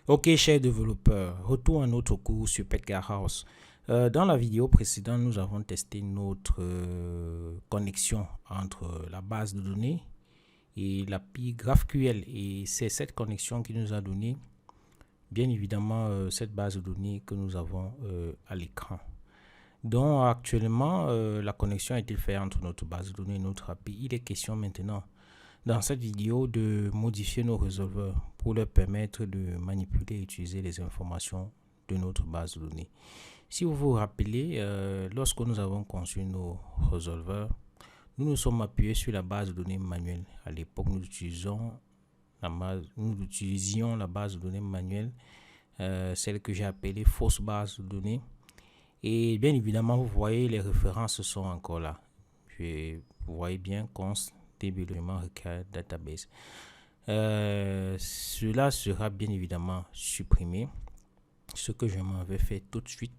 Ok, chers développeurs, retour à notre cours sur Petgar House. Dans la vidéo précédente, nous avons testé notre connexion entre la base de données et l'API GraphQL. Et c'est cette connexion qui nous a donné, bien évidemment, cette base de données que nous avons à l'écran. Donc actuellement, la connexion a été faite entre notre base de données et notre API. Il est question maintenant dans cette vidéo de modifier nos résolveurs pour leur permettre de manipuler et utiliser les informations de notre base de données. Si vous vous rappelez, lorsque nous avons conçu nos résolveurs, nous nous sommes appuyés sur la base de données manuelle. À l'époque, nous utilisions la base de données manuelle, celle que j'ai appelée fausse base de données. Et bien évidemment, vous voyez, les références sont encore là. Vous voyez bien const début-élément require database. Cela sera bien évidemment supprimé. Ce que je m'en vais faire tout de suite,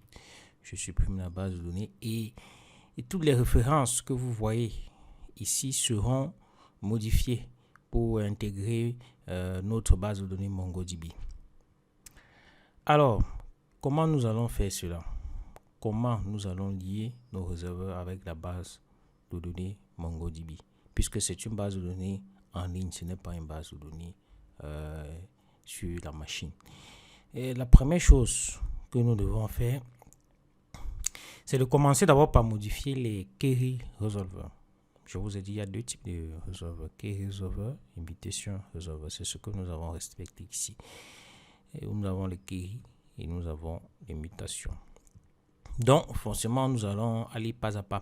je supprime la base de données et toutes les références que vous voyez ici seront modifiées pour intégrer notre base de données MongoDB. Alors, comment nous allons faire cela? Comment nous allons lier nos réservoirs avec la base de données MongoDB? Puisque c'est une base de données en ligne, ce n'est pas une base de données sur la machine. Et la première chose que nous devons faire, c'est de commencer d'abord par modifier les query resolvers. Je vous ai dit, il y a deux types de resolvers, query resolver, invitation resolver. C'est ce que nous avons respecté ici. Et nous avons les query et nous avons les mutations. Donc, forcément, nous allons aller pas à pas.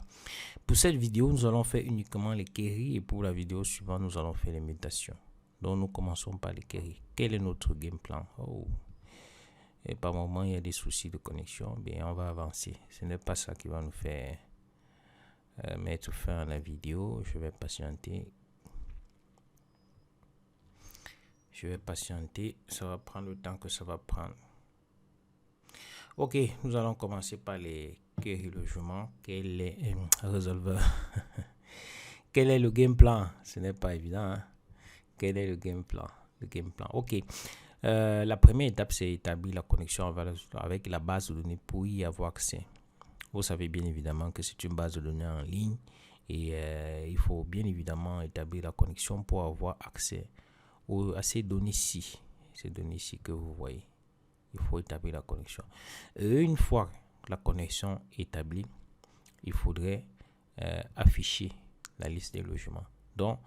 Pour cette vidéo, nous allons faire uniquement les queries et pour la vidéo suivante, nous allons faire les mutations. Donc, nous commençons par les queries. Quel est notre game plan? Et par moment, il y a des soucis de connexion. Bien, on va avancer. Ce n'est pas ça qui va nous faire mettre fin à la vidéo. Je vais patienter. Ça va prendre le temps que ça va prendre. Ok, nous allons commencer par les query logement. Quel est résolveur? Quel est le game plan? Ce n'est pas évident. Hein? Quel est le game plan? Ok. La première étape, c'est établir la connexion avec la base de données pour y avoir accès. Vous savez bien évidemment que c'est une base de données en ligne et il faut bien évidemment établir la connexion pour avoir accès à ces données-ci. Ces données-ci que vous voyez. Il faut établir la connexion. Une fois la connexion établie, il faudrait afficher la liste des logements. Donc,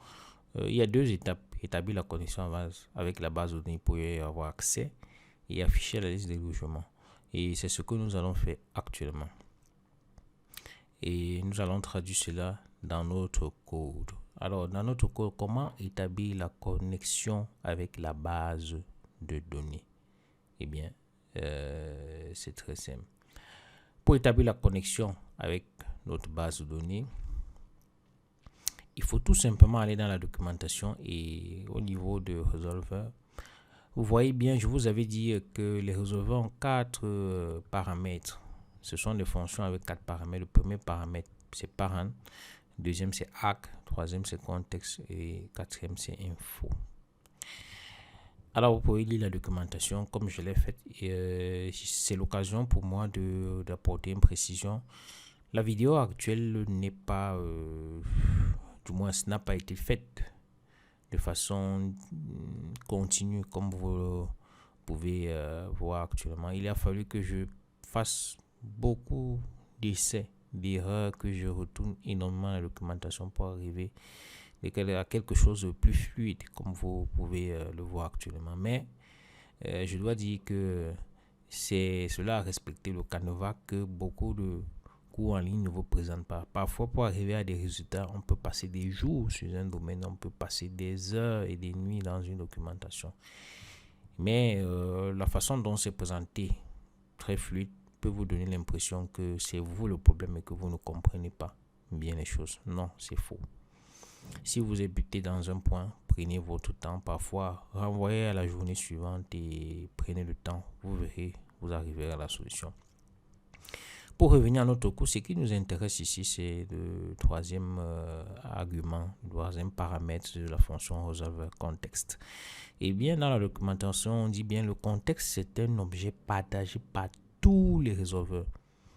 il y a deux étapes. Établir la connexion avec la base de données pour y avoir accès et afficher la liste des logements. Et c'est ce que nous allons faire actuellement. Et nous allons traduire cela dans notre code. Alors, dans notre code, comment établir la connexion avec la base de données? Eh bien, c'est très simple. Pour établir la connexion avec notre base de données, il faut tout simplement aller dans la documentation et au niveau de résolveur. Vous voyez bien, je vous avais dit que les résolveurs ont 4 paramètres. Ce sont des fonctions avec 4 paramètres. Le premier paramètre, c'est parent. Deuxième, c'est hack. Troisième, c'est contexte. Et quatrième, c'est info. Alors, vous pouvez lire la documentation comme je l'ai faite. C'est l'occasion pour moi d'apporter une précision. La vidéo actuelle n'est pas, du moins, ce n'a pas été faite de façon continue comme vous pouvez voir actuellement. Il a fallu que je fasse beaucoup d'essais, d'erreurs, que je retourne énormément la documentation pour arriver à quelque chose de plus fluide comme vous pouvez le voir actuellement. Mais je dois dire que c'est cela à respecter le canevas que beaucoup de cours en ligne ne vous présentent pas. Parfois, pour arriver à des résultats, on peut passer des jours sur un domaine, on peut passer des heures et des nuits dans une documentation. Mais la façon dont c'est présenté, très fluide, peut vous donner l'impression que c'est vous le problème et que vous ne comprenez pas bien les choses. Non, c'est faux. Si vous êtes buté dans un point, prenez votre temps. Parfois, renvoyez à la journée suivante et prenez le temps. Vous verrez, vous arriverez à la solution. Pour revenir à notre cours, ce qui nous intéresse ici, c'est le troisième argument, le troisième paramètre de la fonction resolver contexte. Et bien, dans la documentation, on dit bien le contexte, c'est un objet partagé par tous les résolveurs.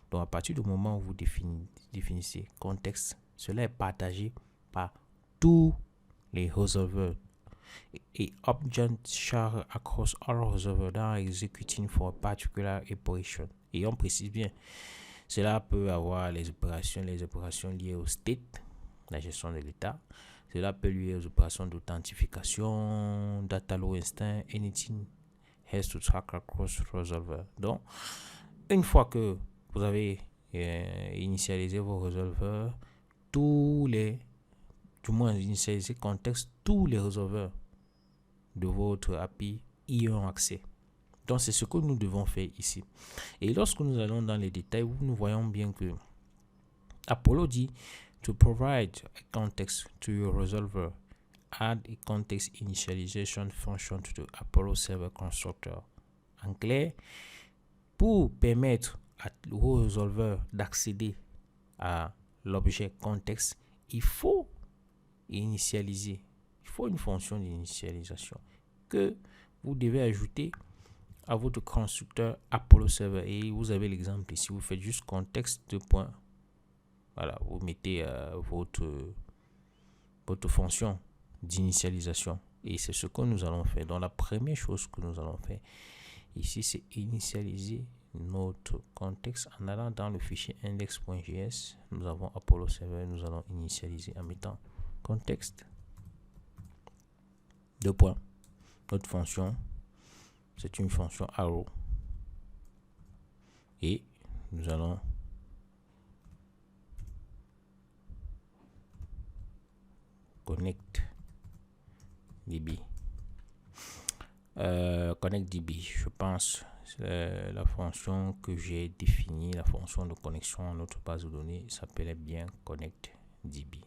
Donc, à partir du moment où vous définissez contexte, cela est partagé par tous les resolveurs. A object share across all resolvers that are executing for a particular operation. Et on précise bien, cela peut avoir les opérations liées au state, la gestion de l'état. Cela peut lier aux opérations d'authentification, data low instant, anything has to track across resolver. Donc, une fois que vous avez initialisé vos resolvers, initialisé contexte, tous les resolvers de votre API y ont accès. Donc, c'est ce que nous devons faire ici. Et lorsque nous allons dans les détails, nous voyons bien que Apollo dit to provide a context to your resolver, add a context initialization function to the Apollo server constructor. En clair, pour permettre au resolver d'accéder à l'objet contexte, il faut initialiser. Il faut une fonction d'initialisation que vous devez ajouter à votre constructeur Apollo Server. Et vous avez l'exemple ici. Vous faites juste contexte de point. Voilà, vous mettez votre fonction d'initialisation. Et c'est ce que nous allons faire. Donc la première chose que nous allons faire ici, c'est initialiser notre contexte en allant dans le fichier index.js. Nous avons Apollo Server. Nous allons initialiser en mettant contexte de point. Notre fonction, c'est une fonction arrow. Et nous allons connect DB. Connect DB, je pense, c'est la fonction que j'ai définie, la fonction de connexion à notre base de données s'appelait bien connect DB.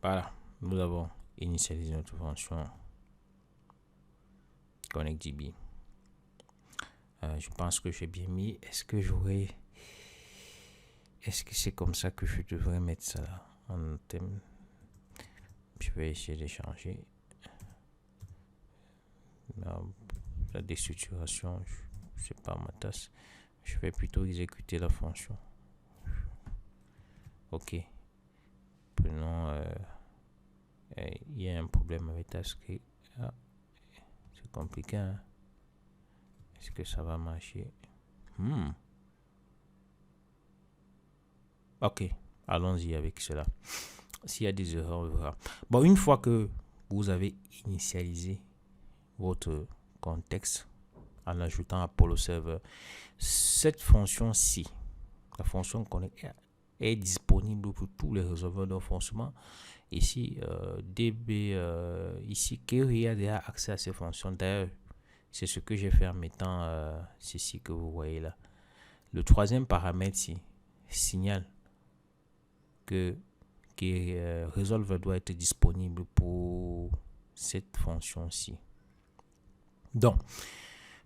Voilà, nous avons initialisé notre fonction connect DB. Je pense que j'ai bien mis. Est-ce que c'est comme ça que je devrais mettre ça là, en thème? Je vais essayer de changer. La déstructuration, c'est pas ma tasse. Je vais plutôt exécuter la fonction. Ok. Prenons. Il y a un problème avec TypeScript. Ah, c'est compliqué. Hein? Est-ce que ça va marcher? Ok, allons-y avec cela. S'il y a des erreurs, on verra. Bon, une fois que vous avez initialisé votre contexte en ajoutant Apollo Server, cette fonction-ci, la fonction connect, est disponible pour tous les résolveurs d'enfoncement. Ici, ici, Query a déjà accès à ces fonctions. D'ailleurs, c'est ce que j'ai fait en mettant ceci que vous voyez là. Le troisième paramètre ici signale que resolver doit être disponible pour cette fonction-ci. Donc,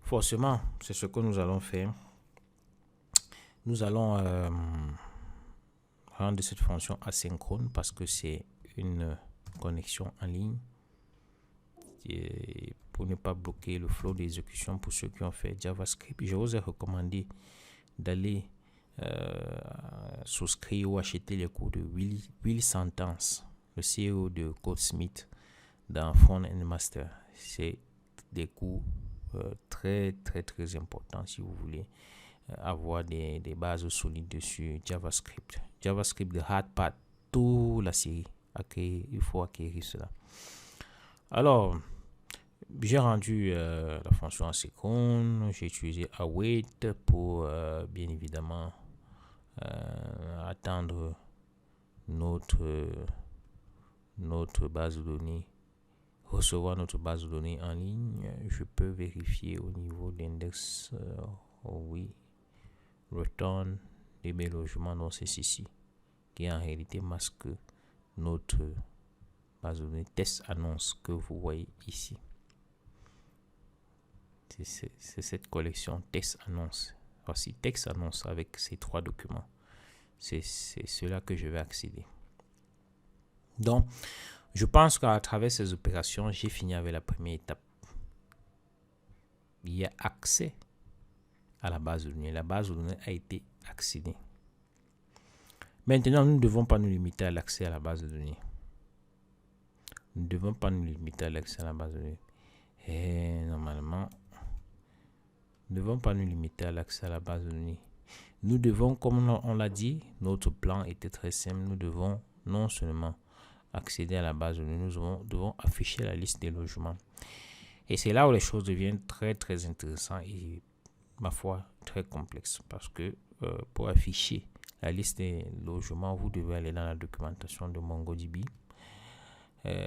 forcément, c'est ce que nous allons faire. Nous allons rendre cette fonction asynchrone parce que c'est une connexion en ligne. Et pour ne pas bloquer le flow d'exécution pour ceux qui ont fait JavaScript, je vous ai recommandé d'aller souscrire ou acheter les cours de Will Sentence, le CEO de CodeSmith dans Front End Master. C'est des cours très importants si vous voulez avoir des bases solides sur JavaScript. JavaScript de Hardpat, toute la série. Il faut acquérir cela. Alors, j'ai rendu la fonction asynchrone. J'ai utilisé await pour bien évidemment attendre notre base de données, recevoir notre base de données en ligne. Je peux vérifier au niveau de l'index oui, return DB logement, donc c'est ici qui en réalité masque notre base de données test annonce que vous voyez ici. C'est cette collection texte-annonce. Voici texte-annonce avec ces 3 documents. C'est cela que je vais accéder. Donc, je pense qu'à travers ces opérations, j'ai fini avec la première étape. Il y a accès à la base de données. La base de données a été accédée. Maintenant, nous ne devons pas nous limiter à l'accès à la base de données. Nous ne devons pas nous limiter à l'accès à la base de données. Et normalement, nous ne devons pas nous limiter à l'accès à la base de données. Nous devons, comme on l'a dit, notre plan était très simple. Nous devons non seulement accéder à la base de données, nous devons afficher la liste des logements. Et c'est là où les choses deviennent très très intéressantes et, ma foi, très complexes. Parce que pour afficher la liste des logements, vous devez aller dans la documentation de MongoDB,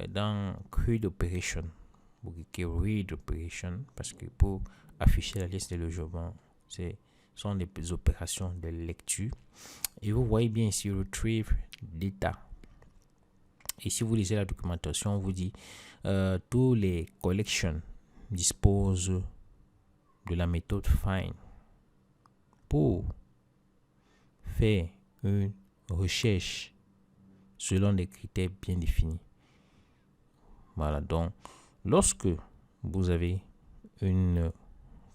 dans Create Operation, vous cliquez Read Operation, parce que pour afficher la liste des logements, ce sont des opérations de lecture. Et vous voyez bien ici Retrieve Data. Et si vous lisez la documentation, on vous dit tous les collections disposent de la méthode Find pour faire une recherche selon des critères bien définis. Voilà, donc lorsque vous avez une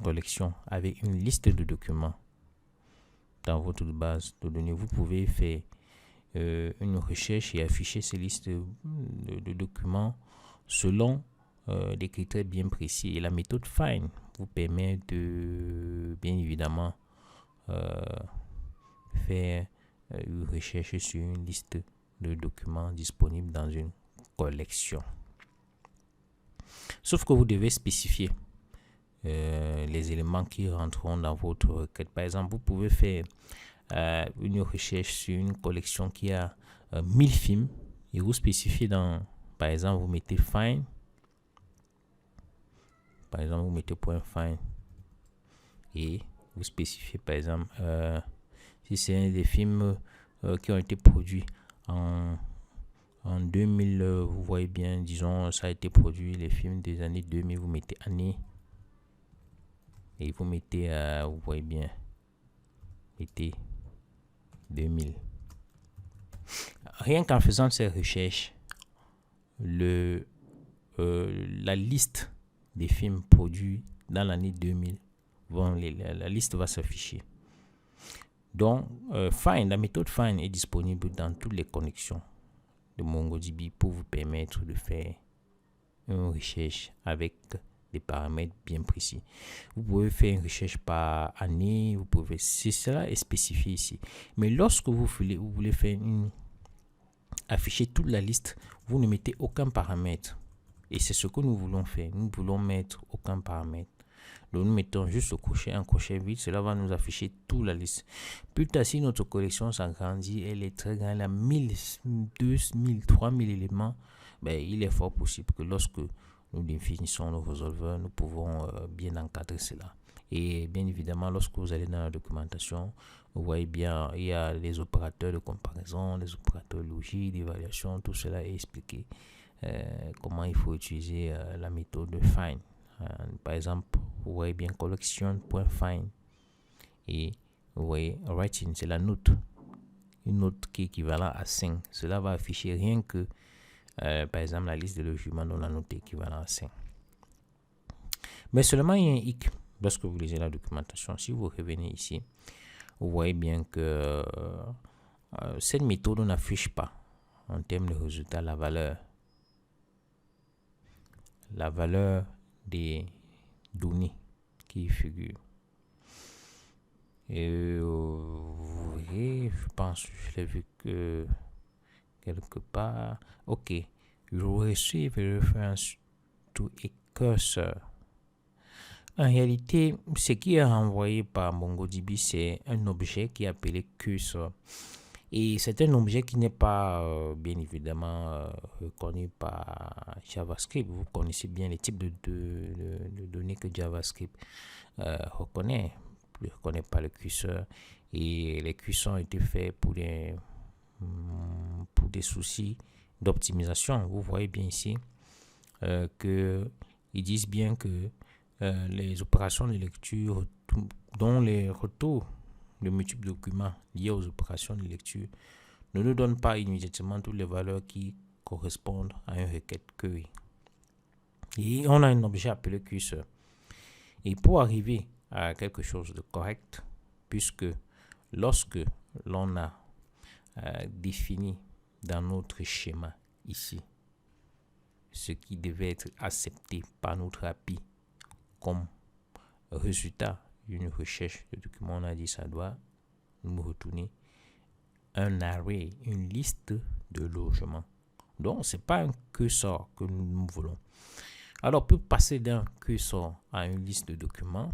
collection avec une liste de documents dans votre base de données, vous pouvez faire une recherche et afficher ces listes de documents selon des critères bien précis. Et la méthode Find vous permet de, bien évidemment, faire une recherche sur une liste de documents disponibles dans une collection. Sauf que vous devez spécifier les éléments qui rentreront dans votre requête. Par exemple, vous pouvez faire une recherche sur une collection qui a 1000 films et vous spécifiez dans, par exemple, vous mettez Find. Par exemple, vous mettez .find et vous spécifiez, par exemple, si c'est des films qui ont été produits en 2000, vous voyez bien, disons, ça a été produit, les films des années 2000, vous mettez année et vous mettez, vous voyez bien, mettez 2000. Rien qu'en faisant ces recherches, la liste des films produits dans l'année 2000, la liste va s'afficher. Donc, Find, la méthode Find est disponible dans toutes les connexions de MongoDB pour vous permettre de faire une recherche avec des paramètres bien précis. Vous pouvez faire une recherche par année, vous pouvez, c'est cela est spécifié ici. Mais lorsque vous voulez faire afficher toute la liste, vous ne mettez aucun paramètre. Et c'est ce que nous voulons faire. Nous voulons mettre aucun paramètre. Donc nous mettons juste un crochet vide. Cela va nous afficher toute la liste. Plus tard, si notre collection s'agrandit, elle est très grande, elle a 1000, 2000, 3000 éléments, il est fort possible que lorsque nous définissons le résolveur, nous pouvons bien encadrer cela. Et bien évidemment, lorsque vous allez dans la documentation, vous voyez bien, il y a les opérateurs de comparaison, les opérateurs logiques, d'évaluation, tout cela est expliqué. Comment il faut utiliser la méthode de Find. Par exemple, vous voyez bien collection.find et vous voyez writing, c'est la note. Une note qui est équivalente à 5. Cela va afficher rien que, par exemple, la liste de logements dont la note est équivalente à 5. Mais seulement il y a un hic. Lorsque vous lisez la documentation, si vous revenez ici, vous voyez bien que cette méthode n'affiche pas en termes de résultats la valeur des données qui figurent. Et vous voyez, je pense que je l'ai vu que quelque part. Ok, you receive a reference to a cursor. En réalité, ce qui est renvoyé par MongoDB, c'est un objet qui est appelé cursor. Et c'est un objet qui n'est pas, bien évidemment, reconnu par JavaScript. Vous connaissez bien les types de données que JavaScript reconnaît. Il ne reconnaît pas le curseur. Et les curseurs ont été faits pour des soucis d'optimisation. Vous voyez bien ici qu'ils disent bien que les opérations de lecture, dont les retours de multiples documents liés aux opérations de lecture ne nous donnent pas immédiatement toutes les valeurs qui correspondent à une requête query. Et on a un objet appelé curseur. Et pour arriver à quelque chose de correct, puisque lorsque l'on a défini dans notre schéma ici ce qui devait être accepté par notre API comme résultat d'une recherche de documents, on a dit ça doit nous retourner un array, une liste de logements. Donc, ce n'est pas un cursor que nous voulons. Alors, pour passer d'un cursor à une liste de documents,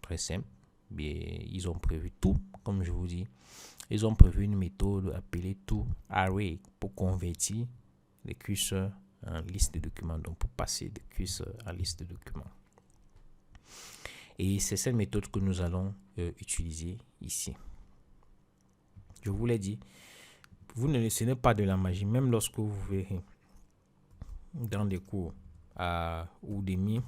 très simple, bien, ils ont prévu tout, comme je vous dis. Ils ont prévu une méthode appelée toArray pour convertir les curseurs en liste de documents. Donc, pour passer de curseur à liste de documents. Et c'est cette méthode que nous allons utiliser ici. Je vous l'ai dit, ce n'est pas de la magie. Même lorsque vous verrez dans des cours à Udemy,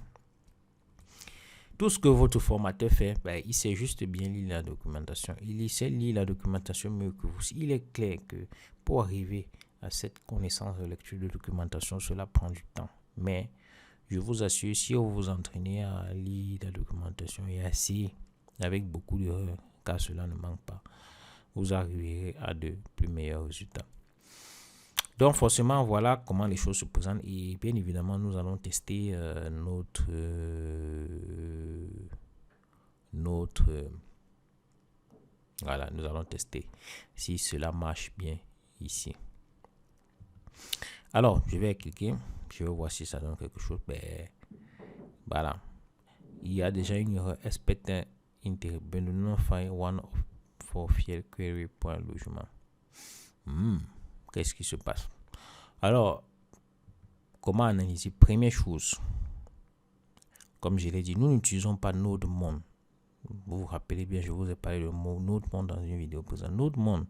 tout ce que votre formateur fait, il sait juste bien lire la documentation. Il sait lire la documentation mieux que vous. Il est clair que pour arriver à cette connaissance de lecture de documentation, cela prend du temps. Mais je vous assure, si vous vous entraînez à lire la documentation et assez avec beaucoup d'erreurs, car cela ne manque pas, vous arriverez à de plus meilleurs résultats. Donc forcément, voilà comment les choses se présentent. Et bien évidemment, nous allons tester voilà, nous allons tester si cela marche bien ici. Alors, je vais cliquer. Je vais voir si ça donne quelque chose. Voilà. Il y a déjà une erreur. Expect non find one for field query point logement. Qu'est-ce qui se passe? Alors, comment analyser? Première chose, comme je l'ai dit, nous n'utilisons pas NodeMon. Vous vous rappelez bien, je vous ai parlé de NodeMon dans une vidéo présente. NodeMon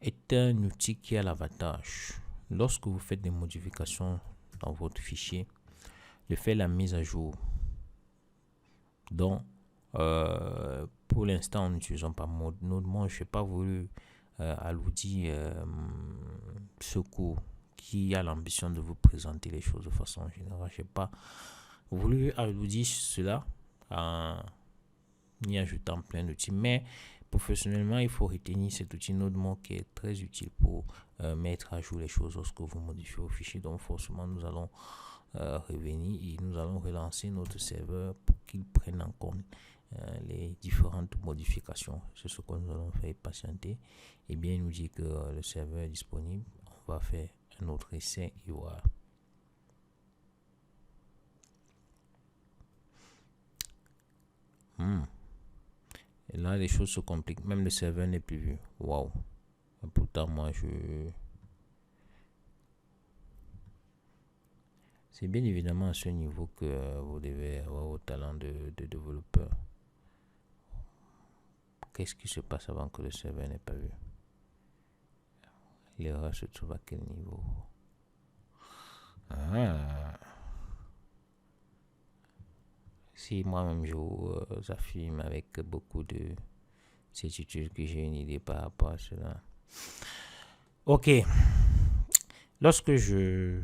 est un outil qui a l'avantage, lorsque vous faites des modifications dans votre fichier, de faire la mise à jour. Donc, pour l'instant, nous n'utilisons pas NodeMon. Je n'ai pas voulu alourdir ce cours qui a l'ambition de vous présenter les choses de façon générale. Je n'ai pas voulu alourdir cela en y ajoutant plein d'outils, mais professionnellement, il faut retenir cet outil NodeMon qui est très utile pour mettre à jour les choses lorsque vous modifiez vos fichiers. Donc forcément, nous allons revenir et nous allons relancer notre serveur pour qu'il prenne en compte les différentes modifications. C'est ce que nous allons faire patienter. Et bien, il nous dit que le serveur est disponible. On va faire un autre essai et voilà. Et là, les choses se compliquent. Même le serveur n'est plus vu. Waouh. Pourtant, moi, c'est bien évidemment à ce niveau que vous devez avoir vos talents de développeur. Qu'est-ce qui se passe avant que le serveur n'ait pas vu? L'erreur se trouve à quel niveau? Si moi-même je vous affirme avec beaucoup de certitude que j'ai une idée par rapport à cela. Ok. Lorsque je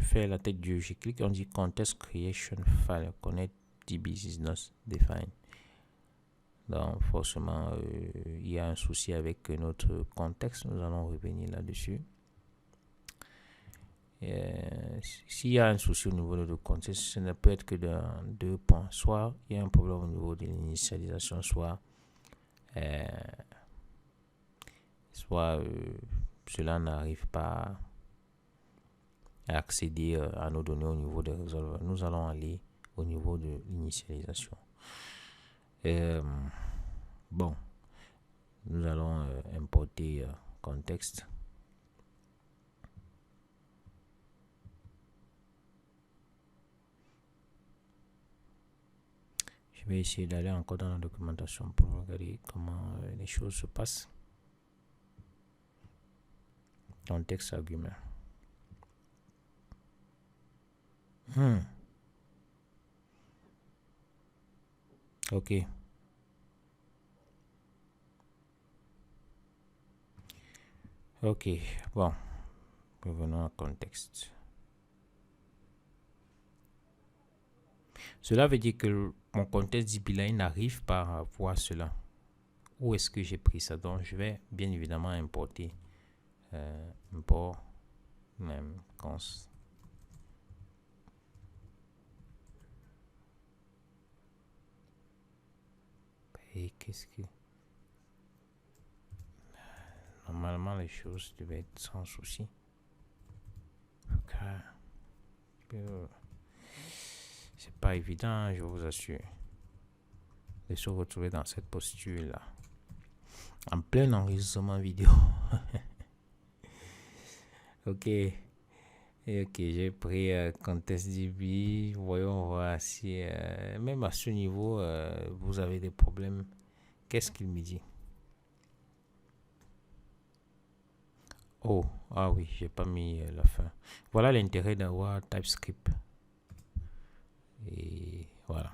fais la tête du je clique, on dit context creation file connect db is not defined. Donc forcément il y a un souci avec notre contexte. Nous allons revenir là-dessus. S'il y a un souci au niveau de notre contexte, ce ne peut être que dans deux points. Soit il y a un problème au niveau de l'initialisation, soit cela n'arrive pas à accéder à nos données au niveau des résolveurs. Nous allons aller au niveau de l'initialisation. Bon, nous allons importer contexte. Je vais essayer d'aller encore dans la documentation pour regarder comment les choses se passent. Contexte argument. Ok. Ok. Bon. Revenons au contexte. Cela veut dire que mon contexte DB-Line n'arrive pas à voir cela. Où est-ce que j'ai pris ça? Donc, je vais bien évidemment importer. Import même const. Et qu'est-ce que... Normalement, les choses devaient être sans souci. C'est pas évident, je vous assure, de se retrouver dans cette posture-là. En plein enregistrement vidéo. Ok. Et ok, j'ai pris contest DB. Voyons voir si même à ce niveau, vous avez des problèmes. Qu'est-ce qu'il me dit? Oh, ah oui, j'ai pas mis la fin. Voilà l'intérêt d'avoir TypeScript. Et voilà.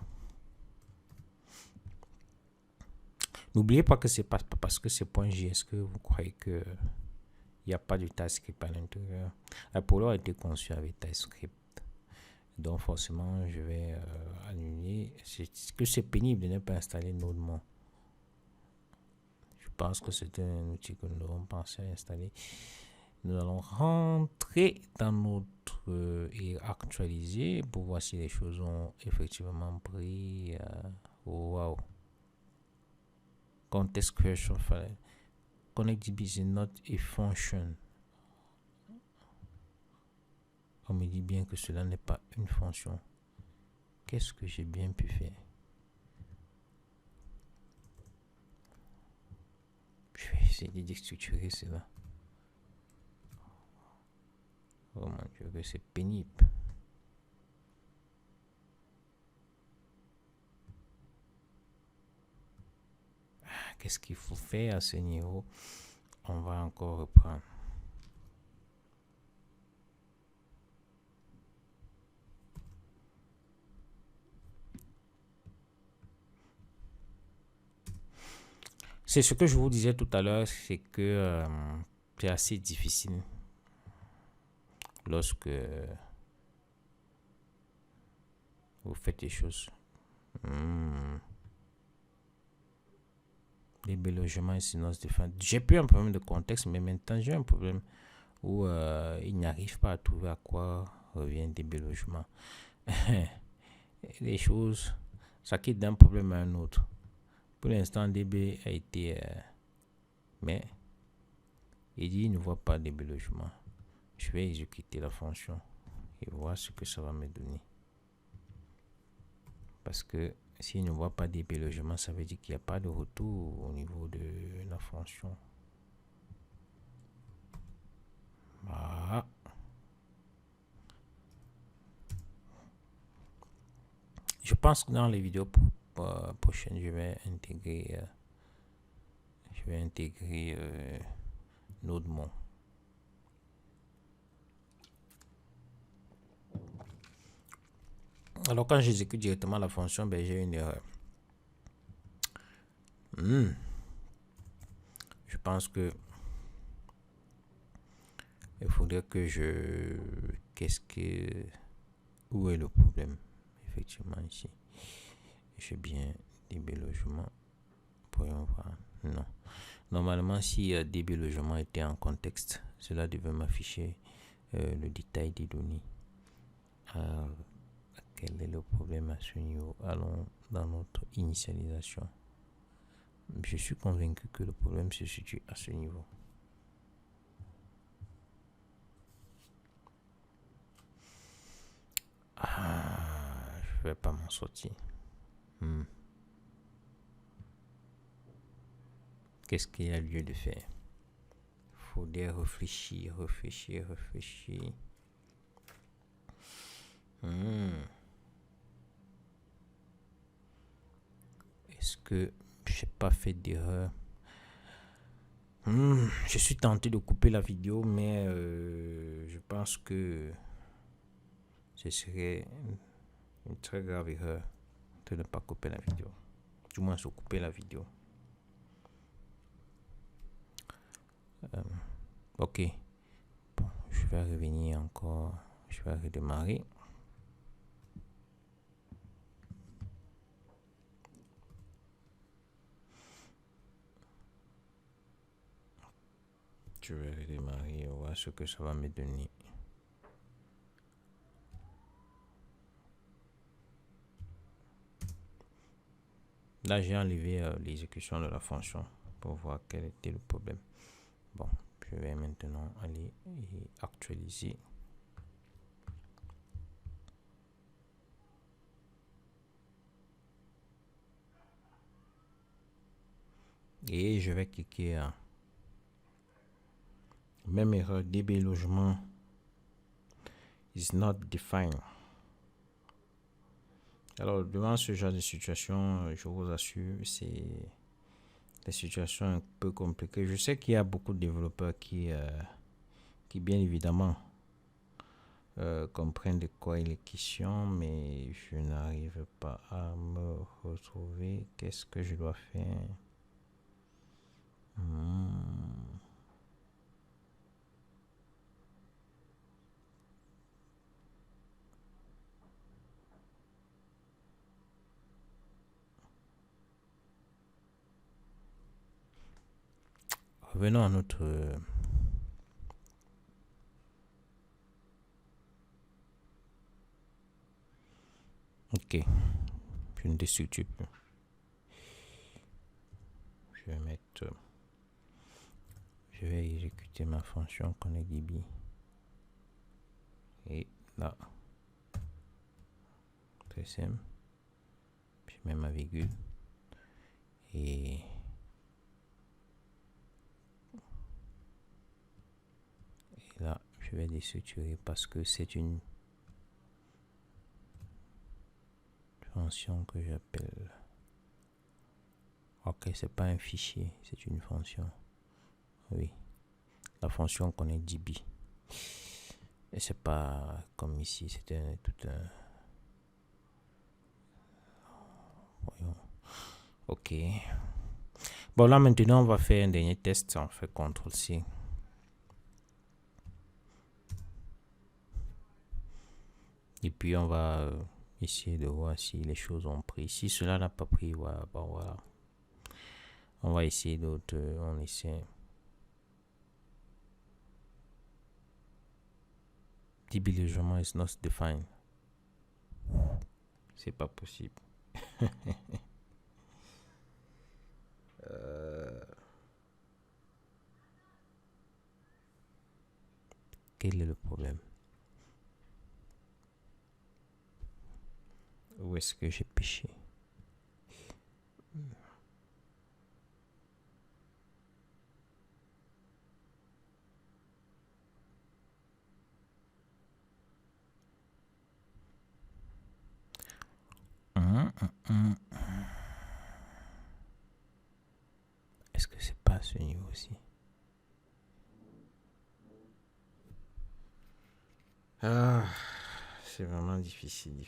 N'oubliez pas que c'est pas parce que c'est .js que vous croyez que il n'y a pas de TypeScript à l'intérieur. Apollo a été conçu avec TypeScript. Donc forcément, je vais annuler. C'est pénible de ne pas installer NodeMon. Je pense que c'est un outil que nous devons penser à installer. Nous allons rentrer dans notre et actualiser pour voir si les choses ont effectivement pris. Wow. Context creation file. ConnectDB is not a function. On me dit bien que cela n'est pas une fonction. Qu'est-ce que j'ai bien pu faire? Je vais essayer de structurer cela. Oh mon Dieu, que c'est pénible. Qu'est-ce qu'il faut faire à ce niveau? On va encore reprendre. C'est ce que je vous disais tout à l'heure, c'est que c'est assez difficile lorsque vous faites les choses. Les logements et sinon se défendent. J'ai plus un problème de contexte, mais maintenant j'ai un problème où il n'arrive pas à trouver à quoi revient DB logement. Les choses, ça quitte d'un problème à un autre. Pour l'instant, DB a été... mais il dit il ne voit pas DB logement. Je vais exécuter la fonction et voir ce que ça va me donner. Parce que s'il ne voit pas DB logement, ça veut dire qu'il n'y a pas de retour au niveau de la fonction. Voilà. Je pense que dans les vidéos prochaines, je vais intégrer NodeMon. Alors quand j'exécute directement la fonction, ben, j'ai une erreur. Je pense que il faudrait que je... Où est le problème? Effectivement ici. J'ai bien DB logement. Voyons voir. Non. Normalement, si DB logement était en contexte, cela devait m'afficher le détail des données. Quel est le problème à ce niveau? Allons dans notre initialisation. Je suis convaincu que le problème se situe à ce niveau. Je vais pas m'en sortir. Qu'est-ce qu'il y a lieu de faire? Faudrait réfléchir. Est-ce que j'ai pas fait d'erreur? Je suis tenté de couper la vidéo, mais je pense que ce serait une très grave erreur de ne pas couper la vidéo. Du moins, se couper la vidéo. Ok. Bon, je vais revenir encore. Je vais redémarrer. Je vais redémarrer. On va voir ce que ça va me donner. Là, j'ai enlevé l'exécution de la fonction pour voir quel était le problème. Bon, je vais maintenant aller et actualiser. Et je vais cliquer à même erreur, DB logement is not defined. Alors, devant ce genre de situation, je vous assure, c'est des situations un peu compliquées. Je sais qu'il y a beaucoup de développeurs qui bien évidemment, comprennent de quoi il est question, mais je n'arrive pas à me retrouver. Qu'est-ce que je dois faire? Revenons à notre... Ok, je ne déstructure plus. Je vais mettre... Je vais exécuter ma fonction ConnectDB. Et là, très simple. Je mets ma virgule. Et là, je vais déstructurer parce que c'est une fonction que j'appelle... Ok, c'est pas un fichier, c'est une fonction. Oui, la fonction ConnectDB. Et c'est pas comme ici, c'était tout un... Voyons. Ok. Bon, là maintenant, on va faire un dernier test. On fait CTRL-C. Et puis, on va essayer de voir si les choses ont pris. Si cela n'a pas pris, voilà, bon, voilà. On va essayer d'autres. On essaie. DB logement is not defined. C'est pas possible. Quel est le problème? Où est-ce que j'ai péché? Est-ce que c'est pas à ce niveau aussi? Ah, c'est vraiment difficile.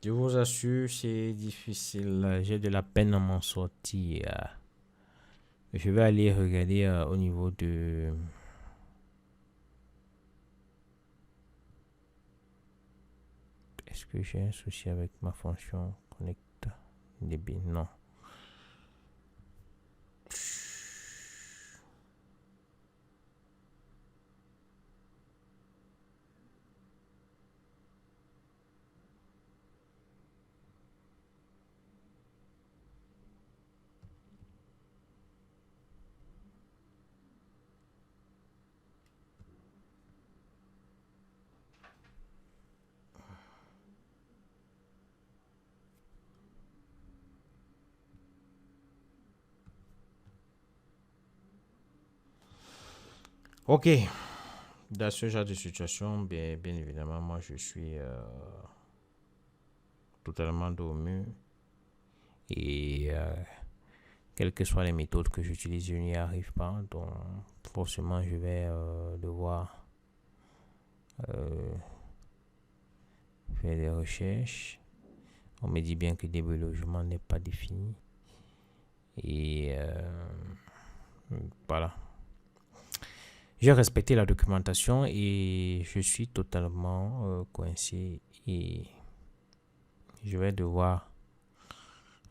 Je vous assure, c'est difficile. J'ai de la peine à m'en sortir. Je vais aller regarder au niveau de... Est-ce que j'ai un souci avec ma fonction connect DB? Non. Ok. Dans ce genre de situation, bien évidemment, moi je suis totalement dos au mur. Et quelles que soient les méthodes que j'utilise, je n'y arrive pas. Donc, forcément, je vais devoir faire des recherches. On me dit bien que le début logement n'est pas défini. Et voilà. J'ai respecté la documentation et je suis totalement coincé. Et je vais devoir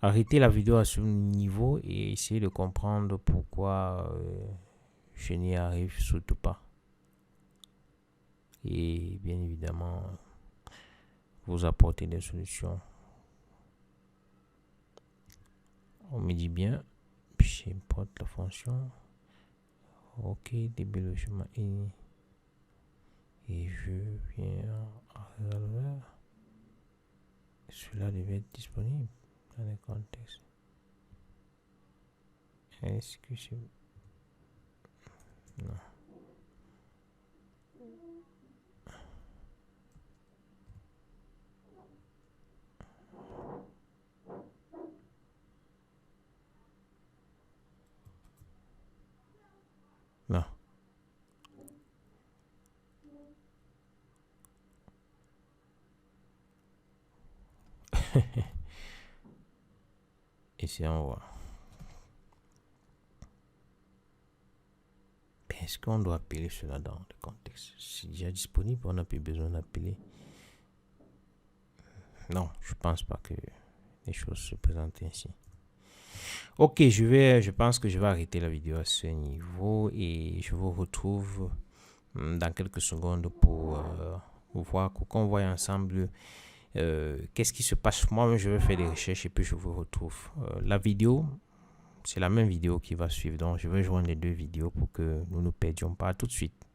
arrêter la vidéo à ce niveau et essayer de comprendre pourquoi je n'y arrive surtout pas. Et bien évidemment, vous apporter des solutions. On me dit bien, j'importe la fonction. Ok, début logement et je viens à résolver. Cela devait être disponible dans les contextes. Est-ce que c'est... Non. Non. Ici on voit. Est-ce qu'on doit appeler cela dans le contexte? C'est déjà disponible, on n'a plus besoin d'appeler. Non, je pense pas que les choses se présentent ainsi. Ok, je pense que je vais arrêter la vidéo à ce niveau et je vous retrouve dans quelques secondes pour voir, qu'on voit ensemble qu'est-ce qui se passe. Moi, je vais faire des recherches et puis je vous retrouve. La vidéo, c'est la même vidéo qui va suivre. Donc, je vais joindre les deux vidéos pour que nous ne nous perdions pas. À tout de suite.